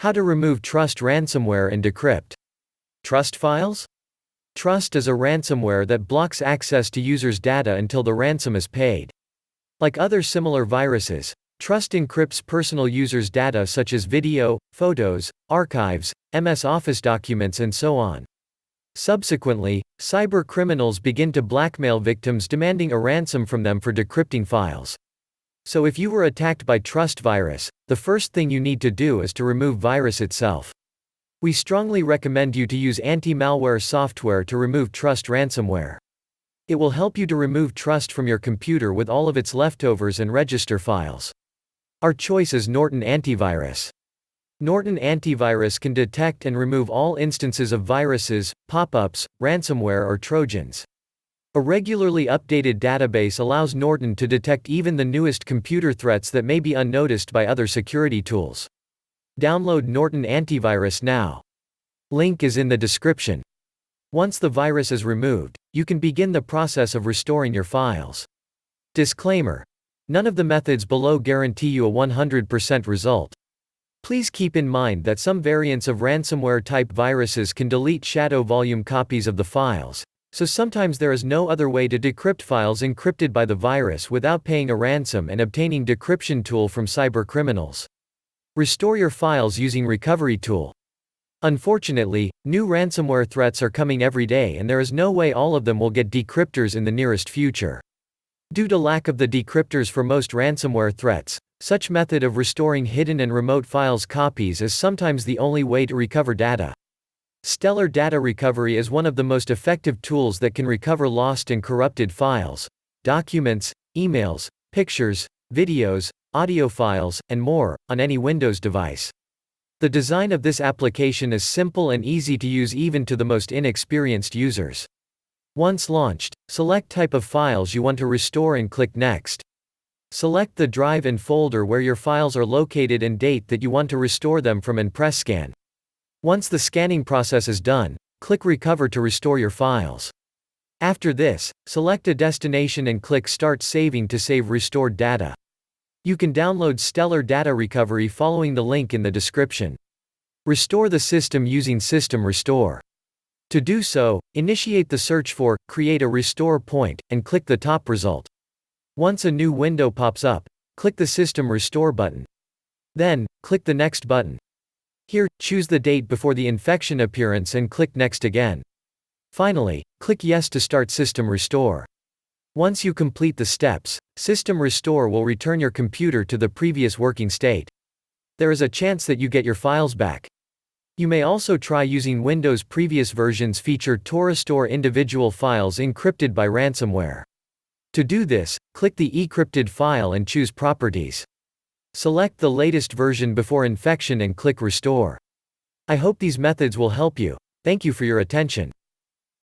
How to remove Trust ransomware and decrypt. Trust files? Trust is a ransomware that blocks access to users' data until the ransom is paid. Like other similar viruses, Trust encrypts personal users' data such as video, photos, archives, MS Office documents and so on. Subsequently, cyber criminals begin to blackmail victims demanding a ransom from them for decrypting files. So if you were attacked by Trust virus, the first thing you need to do is to remove virus itself. We strongly recommend you to use anti-malware software to remove Trust ransomware. It will help you to remove Trust from your computer with all of its leftovers and register files. Our choice is Norton Antivirus. Norton Antivirus can detect and remove all instances of viruses, pop-ups, ransomware or Trojans. A regularly updated database allows Norton to detect even the newest computer threats that may be unnoticed by other security tools. Download Norton Antivirus now. Link is in the description. Once the virus is removed, you can begin the process of restoring your files. Disclaimer: none of the methods below guarantee you a 100% result. Please keep in mind that some variants of ransomware-type viruses can delete shadow volume copies of the files, so sometimes there is no other way to decrypt files encrypted by the virus without paying a ransom and obtaining decryption tool from cyber criminals. Restore your files using Recovery Tool. Unfortunately, new ransomware threats are coming every day and there is no way all of them will get decryptors in the nearest future. Due to lack of the decryptors for most ransomware threats, such method of restoring hidden and remote files copies is sometimes the only way to recover data. Stellar Data Recovery is one of the most effective tools that can recover lost and corrupted files, documents, emails, pictures, videos, audio files, and more, on any Windows device. The design of this application is simple and easy to use even to the most inexperienced users. Once launched, select type of files you want to restore and click Next. Select the drive and folder where your files are located and date that you want to restore them from and press Scan. Once the scanning process is done, click Recover to restore your files. After this, select a destination and click Start Saving to save restored data. You can download Stellar Data Recovery following the link in the description. Restore the system using System Restore. To do so, initiate the search for Create a Restore Point and click the top result. Once a new window pops up, click the System Restore button. Then, click the Next button. Here, choose the date before the infection appearance and click Next again. Finally, click Yes to start System Restore. Once you complete the steps, System Restore will return your computer to the previous working state. There is a chance that you get your files back. You may also try using Windows previous versions feature to restore individual files encrypted by ransomware. To do this, click the encrypted file and choose Properties. Select the latest version before infection and click Restore. I hope these methods will help you. Thank you for your attention.